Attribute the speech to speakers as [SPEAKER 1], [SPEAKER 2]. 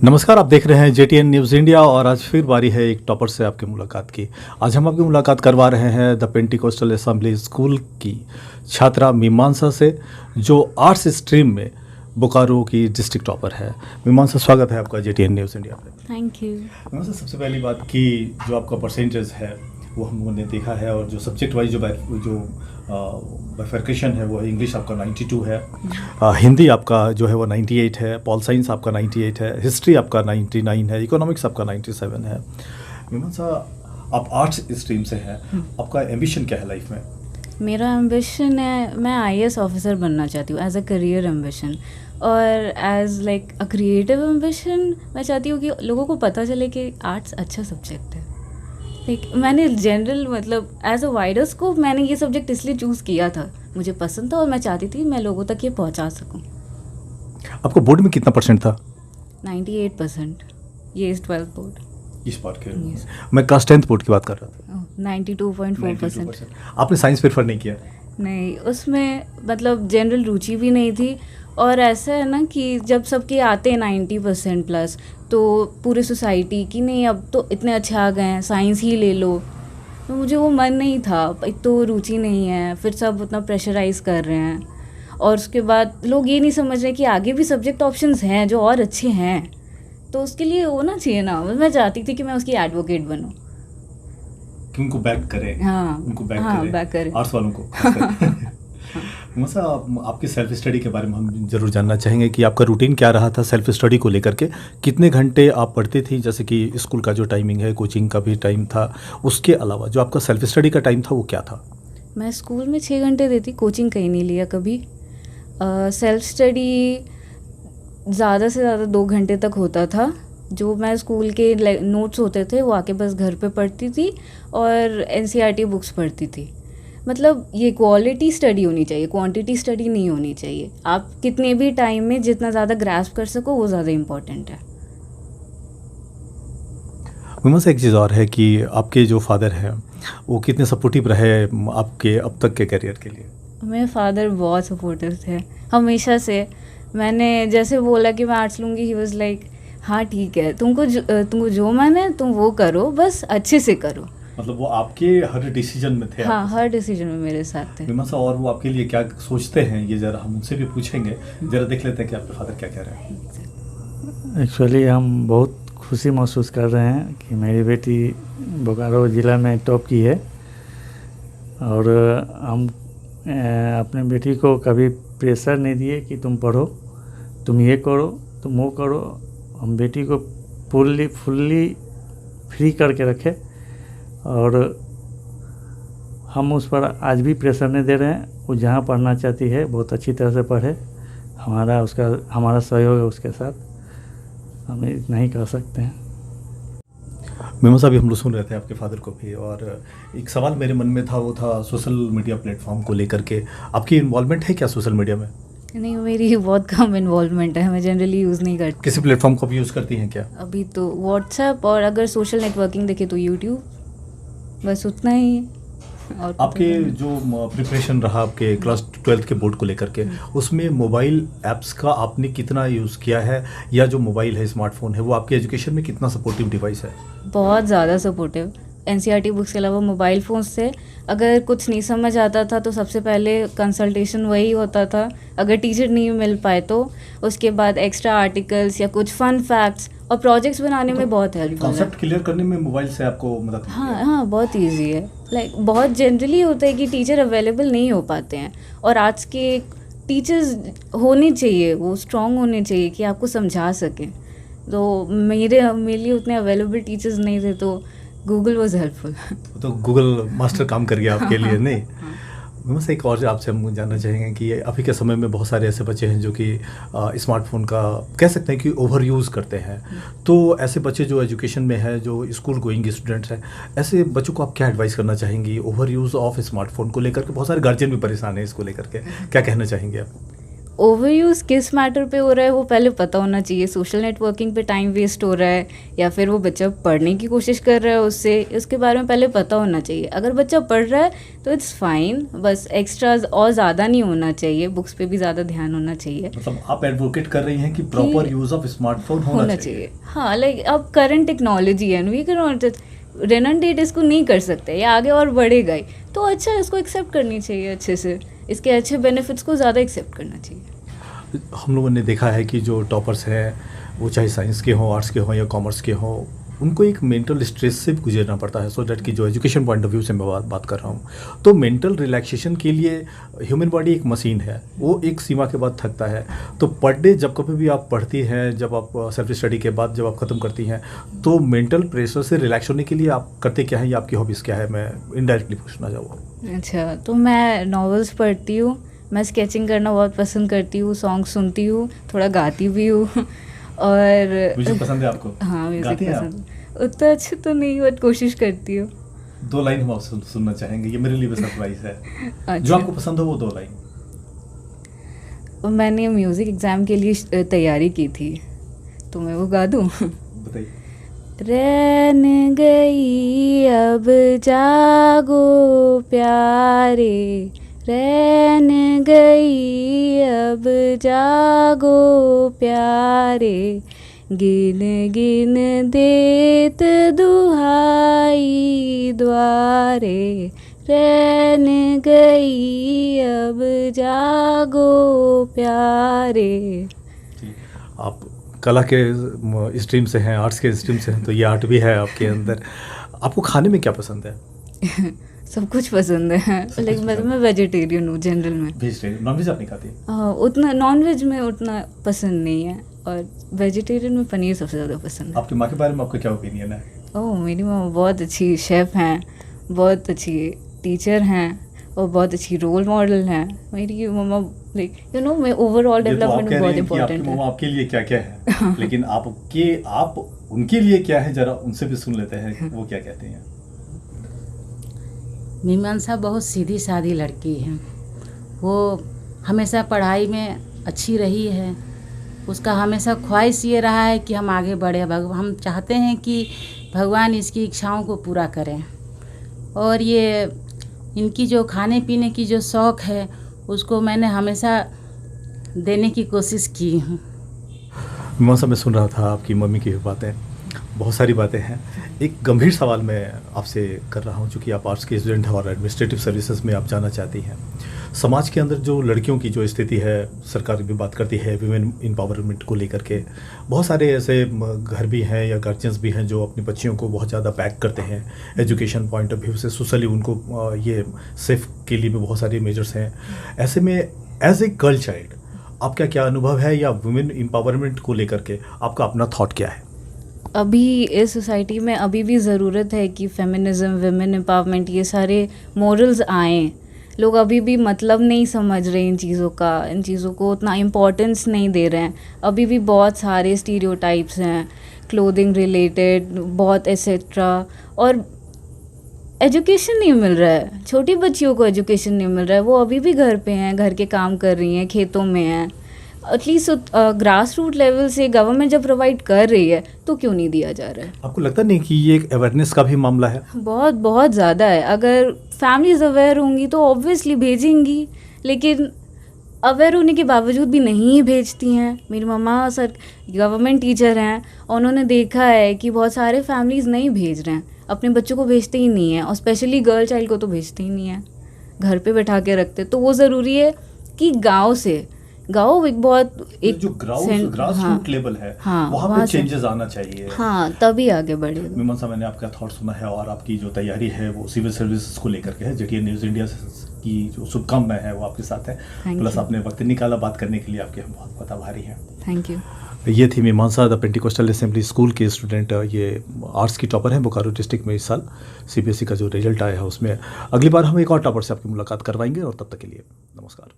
[SPEAKER 1] नमस्कार, आप देख रहे हैं जेटीएन न्यूज़ इंडिया और आज फिर बारी है एक टॉपर से आपकी मुलाकात की। आज हम आपकी मुलाकात करवा रहे हैं द पेंटिकोस्टल असेंबली स्कूल की छात्रा मीमांसा से, जो आर्ट्स स्ट्रीम में बोकारो की डिस्ट्रिक्ट टॉपर है। मीमांसा, स्वागत है आपका जेटीएन न्यूज़ इंडिया पे।
[SPEAKER 2] Thank you.
[SPEAKER 1] मीमांसा, सबसे पहली बात कि जो आपका परसेंटेज है वो हम लोगों ने देखा है, और जो सब्जेक्ट वाइज जो बाइफर्केशन है वो है इंग्लिश आपका 92 है, हिंदी आपका जो है वो 98 है, पॉल साइंस आपका 98 है, हिस्ट्री आपका 99 है, इकोनॉमिक्स आपका 97 है। मीमांसा, आप आर्ट्स स्ट्रीम से हैं, आपका एम्बिशन क्या है लाइफ में?
[SPEAKER 2] मेरा एम्बिशन है, मैं आईएएस ऑफिसर बनना चाहती हूँ एज अ करियर एम्बिशन, और as like a creative ambition मैं चाहती हूँ कि लोगों को पता चले कि आर्ट्स अच्छा सब्जेक्ट है। लाइक मैंने जनरल मतलब एज अ वाइडर स्कोप मैंने ये सब्जेक्ट इसलिए चूज़ किया था, मुझे पसंद था और मैं चाहती थी मैं लोगों तक ये पहुँचा सकूँ।
[SPEAKER 1] आपको बोर्ड में कितना परसेंट था?
[SPEAKER 2] 98%। ये इस 12th बोर्ड।
[SPEAKER 1] इस बार के
[SPEAKER 2] Yes.
[SPEAKER 1] मैं क्लास 10th बोर्ड की बात कर रहा था।
[SPEAKER 2] 92.4%।
[SPEAKER 1] 92%। आपने साइंस प्रेफर नहीं किया?
[SPEAKER 2] नहीं, उसमें मतलब जनरल रुचि भी नहीं थी, और ऐसा है ना कि जब सबके आते हैं 90% प्लस, तो पूरे सोसाइटी की नहीं अब तो इतने अच्छे आ गए हैं, साइंस ही ले लो, तो मुझे वो मन नहीं था। एक तो रुचि नहीं है, फिर सब उतना प्रेशराइज कर रहे हैं, और उसके बाद लोग ये नहीं समझ रहे कि आगे भी सब्जेक्ट ऑप्शंस हैं जो और अच्छे हैं, तो उसके लिए होना चाहिए ना। मैं चाहती थी कि मैं उसकी एडवोकेट बनूँ,
[SPEAKER 1] कि उनको बैक करें।
[SPEAKER 2] हाँ
[SPEAKER 1] उनको बैक
[SPEAKER 2] हाँ
[SPEAKER 1] करें,
[SPEAKER 2] बैक करें
[SPEAKER 1] आर्ट्स वालों को। मसा, आपकी सेल्फ स्टडी के बारे में हम ज़रूर जानना चाहेंगे कि आपका रूटीन क्या रहा था सेल्फ स्टडी को लेकर के। कितने घंटे आप पढ़ते थी? जैसे कि स्कूल का जो टाइमिंग है, कोचिंग का भी टाइम था, उसके अलावा जो आपका सेल्फ स्टडी का टाइम था वो क्या था?
[SPEAKER 2] मैं स्कूल में 6 घंटे देती, कोचिंग कहीं नहीं लिया कभी। सेल्फ स्टडी ज़्यादा से ज़्यादा 2 घंटे तक होता था। जो मैं स्कूल के नोट्स होते थे वो आके बस घर पे पढ़ती थी, और एनसीईआरटी बुक्स पढ़ती थी। मतलब ये क्वालिटी स्टडी होनी चाहिए, क्वांटिटी स्टडी नहीं होनी चाहिए। आप कितने भी टाइम में जितना ज़्यादा ग्रास्प कर सको वो ज़्यादा इम्पोर्टेंट है।
[SPEAKER 1] से एक चीज़ और है कि आपके जो फादर हैं वो कितने सपोर्टिव रहे आपके अब तक के करियर के लिए?
[SPEAKER 2] मेरे फादर बहुत सपोर्टिव थे हमेशा से। मैंने जैसे बोला कि मैं आर्ट्स लूँगी, ही वाज लाइक हाँ ठीक है, तुमको जो मन है तुम वो करो, बस अच्छे से करो।
[SPEAKER 1] मतलब वो आपके हर डिसीजन में थे?
[SPEAKER 2] हाँ, हर डिसीजन में मेरे साथ थे।
[SPEAKER 1] मीमांसा, और वो आपके लिए क्या सोचते हैं ये ज़रा हम उनसे भी पूछेंगे। ज़रा देख लेते हैं कि आपके फादर क्या कह रहे हैं।
[SPEAKER 3] एक्चुअली हम बहुत खुशी महसूस कर रहे हैं कि मेरी बेटी बोकारो ज़िला में टॉप की है, और हम अपने बेटी को कभी प्रेशर नहीं दिए कि तुम पढ़ो, तुम ये करो, तुम वो करो। हम बेटी को फुल्ली फ्री करके रखे, और हम उस पर आज भी प्रेशर नहीं दे रहे हैं। वो जहाँ पढ़ना चाहती है बहुत अच्छी तरह से पढ़े, हमारा सहयोग है उसके साथ, हम इतना ही कह सकते हैं।
[SPEAKER 1] मीमांसा, अभी हम लोग सुन रहे थे आपके फादर को भी, और एक सवाल मेरे मन में था, वो था सोशल मीडिया प्लेटफॉर्म को लेकर के। आपकी इन्वॉल्वमेंट है क्या सोशल मीडिया में?
[SPEAKER 2] नहीं, मेरी बहुत कम इन्वॉल्वमेंट है, मैं जनरली यूज़ नहीं करती।
[SPEAKER 1] किसी प्लेटफॉर्म को भी यूज़ करती हैं क्या?
[SPEAKER 2] अभी तो व्हाट्सएप, और अगर सोशल नेटवर्किंग देखे तो यूट्यूब, बस उतना ही। और
[SPEAKER 1] आपके जो प्रिपरेशन रहा आपके क्लास 12th के बोर्ड को लेकर के, उसमें मोबाइल ऐप्स का आपने कितना यूज़ किया है, या जो मोबाइल है, स्मार्टफोन है, वो आपके एजुकेशन में कितना सपोर्टिव डिवाइस है?
[SPEAKER 2] बहुत ज़्यादा सपोर्टिव। एनसीईआरटी बुक्स के अलावा मोबाइल फ़ोन्स से अगर कुछ नहीं समझ आता था तो सबसे पहले कंसल्टेशन वही होता था। अगर टीचर नहीं मिल पाए तो उसके बाद एक्स्ट्रा आर्टिकल्स या कुछ फन फैक्ट्स और प्रोजेक्ट्स बनाने में बहुत हेल्पफुल है।
[SPEAKER 1] कॉन्सेप्ट क्लियर करने में मोबाइल से आपको मदद?
[SPEAKER 2] हाँ, बहुत इजी है। लाइक बहुत जनरली होता है कि टीचर अवेलेबल नहीं हो पाते हैं, और आज के टीचर्स होने चाहिए, वो स्ट्रॉन्ग होने चाहिए कि आपको समझा सकें। तो मेरे लिए उतने अवेलेबल टीचर्स नहीं थे, तो गूगल वॉज हेल्पफुल।
[SPEAKER 1] तो गूगल मास्टर काम कर गया आपके लिए, नहीं? बस एक और आपसे हम जानना चाहेंगे कि अभी के समय में बहुत सारे ऐसे बच्चे हैं जो कि स्मार्टफोन का कह सकते हैं कि ओवर यूज़ करते हैं। तो ऐसे बच्चे जो एजुकेशन में है, जो स्कूल गोइंग स्टूडेंट्स हैं, ऐसे बच्चों को आप क्या एडवाइस करना चाहेंगी ओवर यूज़ ऑफ स्मार्टफोन को लेकर के? बहुत सारे गार्जियन भी परेशान हैं इसको लेकर के, क्या कहना चाहेंगे आप?
[SPEAKER 2] ओवरयूज़ किस मैटर पे हो रहा है वो पहले पता होना चाहिए। सोशल नेटवर्किंग पे टाइम वेस्ट हो रहा है या फिर वो बच्चा पढ़ने की कोशिश कर रहा है उससे, इसके बारे में पहले पता होना चाहिए। अगर बच्चा पढ़ रहा है तो इट्स फाइन, बस एक्स्ट्राज और ज़्यादा नहीं होना चाहिए, बुक्स पे भी ज़्यादा ध्यान होना चाहिए।
[SPEAKER 1] मतलब आप एडवोकेट कर रही हैं कि प्रॉपर यूज़ ऑफ स्मार्टफोन होना चाहिए।
[SPEAKER 2] हाँ, लाइक अब करंट टेक्नोलॉजी है, वी कैन नॉट रेनोडेट इसको नहीं कर सकते, या आगे और बढ़ेगा ही, तो अच्छा इसको एक्सेप्ट करनी चाहिए अच्छे से, इसके अच्छे बेनिफिट्स को ज़्यादा एक्सेप्ट करना चाहिए।
[SPEAKER 1] हम लोगों ने देखा है कि जो टॉपर्स हैं वो चाहे साइंस के हों, आर्ट्स के हों या कॉमर्स के हों, उनको एक मेंटल स्ट्रेस से गुजरना पड़ता है। सो डैट की जो एजुकेशन पॉइंट ऑफ व्यू से मैं बात कर रहा हूँ, तो मेंटल रिलैक्सेशन के लिए ह्यूमन बॉडी एक मशीन है, वो एक सीमा के बाद थकता है। तो पर डे जब कभी भी आप पढ़ती हैं, जब आप सेल्फ स्टडी के बाद जब आप ख़त्म करती हैं, तो मेंटल प्रेशर से रिलैक्स होने के लिए आप करते क्या है या आपकी हॉबीज़ क्या है, मैं इनडायरेक्टली पूछना चाहूँगा।
[SPEAKER 2] अच्छा, तो मैं नॉवेल्स पढ़ती हूँ, मैं स्केचिंग करना बहुत पसंद करती हूँ, सॉन्ग सुनती हूँ, थोड़ा गाती भी हूँ और
[SPEAKER 1] म्यूजिक पसंद है आपको?
[SPEAKER 2] हाँ, म्यूजिक
[SPEAKER 1] गाती हैं आप?
[SPEAKER 2] पसंद। उतना अच्छे तो नहीं, बट कोशिश करती हूँ।
[SPEAKER 1] 2 लाइन हम आपसे सुनना चाहेंगे, ये मेरे लिए भी सरप्राइज है।
[SPEAKER 2] अच्छा।
[SPEAKER 1] जो आपको पसंद हो वो 2 लाइन।
[SPEAKER 2] मैंने म्यूज़िक एग्ज़ाम के लिए तैयारी की थी, तो मैं वो गा दूँ?
[SPEAKER 1] बताइए।
[SPEAKER 2] रैन गई अब जागो प्यारे, रैन गई अब जागो प्यारे, गिन गिन देत दुहाई द्वारे, रैन गई अब जागो प्यारे।
[SPEAKER 1] आप कला के स्ट्रीम से हैं, आर्ट्स के स्ट्रीम से हैं, तो ये आर्ट भी है आपके अंदर। आपको खाने में क्या पसंद है?
[SPEAKER 2] सब कुछ पसंद है, लेकिन मैं वेजिटेरियन हूँ जनरल में।
[SPEAKER 1] वेजिटेरियन, नॉनवेज आप नहीं खाती?
[SPEAKER 2] उतना नॉनवेज में उतना पसंद नहीं है, और वेजिटेरियन में पनीर सबसे ज़्यादा पसंद है।
[SPEAKER 1] आपकी माँ के बारे में आपका क्या ओपिनियन है?
[SPEAKER 2] ओह, मेरी माँ बहुत अच्छी शेफ़ हैं, बहुत अच्छी टीचर हैं और बहुत अच्छी रोल मॉडल हैं। मेरी मम्मा लाइक मैं ओवरऑल डेवलपमेंट में बहुत इम्पोर्टेंट है।
[SPEAKER 1] आपके लिए क्या क्या है, लेकिन आप उनके लिए क्या है, जरा उनसे भी सुन लेते हैं, वो क्या कहते हैं।
[SPEAKER 4] मीमांसा बहुत सीधी सादी लड़की है, वो हमेशा पढ़ाई में अच्छी रही है, उसका हमेशा ख्वाहिश ये रहा है कि हम आगे बढ़े। हम चाहते हैं कि भगवान इसकी इच्छाओं को पूरा करें, और ये इनकी जो खाने पीने की जो शौक़ है उसको मैंने हमेशा देने की कोशिश की हूँ।
[SPEAKER 1] मीमांसा, मैं सुन रहा था आपकी मम्मी की बातें, बहुत सारी बातें हैं। एक गंभीर सवाल मैं आपसे कर रहा हूं, चूँकि आप आर्ट्स के स्टूडेंट हैं और एडमिनिस्ट्रेटिव सर्विसेज में आप जाना चाहती हैं। समाज के अंदर जो लड़कियों की जो स्थिति है, सरकार भी बात करती है विमेन एम्पावरमेंट को लेकर के, बहुत सारे ऐसे घर भी हैं या गार्जियंस भी हैं जो अपनी बच्चियों को बहुत ज़्यादा पैक करते हैं एजुकेशन पॉइंट ऑफ व्यू से, सोशली उनको ये सेफ के लिए भी बहुत सारे मेजर्स हैं। ऐसे में एज ए गर्ल चाइल्ड आपका क्या अनुभव है, या वुमेन एम्पावरमेंट को लेकर के आपका अपना थॉट क्या है?
[SPEAKER 2] अभी इस सोसाइटी में अभी भी ज़रूरत है कि फेमिनिज़म, विमेन एम्पावरमेंट, ये सारे मॉरल्स आएँ। लोग अभी भी मतलब नहीं समझ रहे इन चीज़ों का, इन चीज़ों को उतना इम्पोर्टेंस नहीं दे रहे हैं। अभी भी बहुत सारे स्टीरियोटाइप्स हैं, क्लोथिंग रिलेटेड बहुत एसेट्रा, और एजुकेशन नहीं मिल रहा है। छोटी बच्चियों को एजुकेशन नहीं मिल रहा है, वो अभी भी घर पे हैं, घर के काम कर रही हैं, खेतों में हैं। एटलीस्ट ग्रास रूट लेवल से गवर्नमेंट जब प्रोवाइड कर रही है तो क्यों नहीं दिया जा रहा है?
[SPEAKER 1] आपको लगता नहीं कि ये एक अवेयरनेस का भी मामला है?
[SPEAKER 2] बहुत बहुत ज़्यादा है। अगर फैमिलीज अवेयर होंगी तो ऑब्वियसली भेजेंगी, लेकिन अवेयर होने के बावजूद भी नहीं भेजती हैं। मेरी मम्मा सर गवर्नमेंट टीचर हैं, और उन्होंने देखा है कि बहुत सारे फैमिलीज़ नहीं भेज रहे हैं, अपने बच्चों को भेजते ही नहीं हैं, और स्पेशली गर्ल चाइल्ड को तो भेजते ही नहीं हैं, घर पे बैठा के रखते। तो वो ज़रूरी है कि गाँव एक बहुत एक
[SPEAKER 1] जो ग्रास रूट लेवल है,
[SPEAKER 2] हाँ,
[SPEAKER 1] वहाँ पे चेंजेस आना चाहिए।
[SPEAKER 2] हाँ, तभी आगे बढ़ेगा।
[SPEAKER 1] मीमांसा, मैंने आपका थॉट सुना है, और आपकी जो तैयारी है वो सिविल सर्विसेज को लेकर के है। जेटीएन न्यूज़ इंडिया की जो शुभकामनाएं है वो आपके साथ है, प्लस आपने वक्त निकाला बात करने के लिए, आपके हम बहुत आभारी हैं।
[SPEAKER 2] Thank you.
[SPEAKER 1] ये थी मीमांसा, द पेंटिकोस्टल असेंबली स्कूल के स्टूडेंट, ये आर्ट्स की टॉपर हैं बोकारो डिस्ट्रिक्ट में। इस साल सीबीएसई का जो रिजल्ट आया है उसमें अगली बार हम एक और टॉपर से आपकी मुलाकात करवाएंगे, और तब तक के लिए नमस्कार।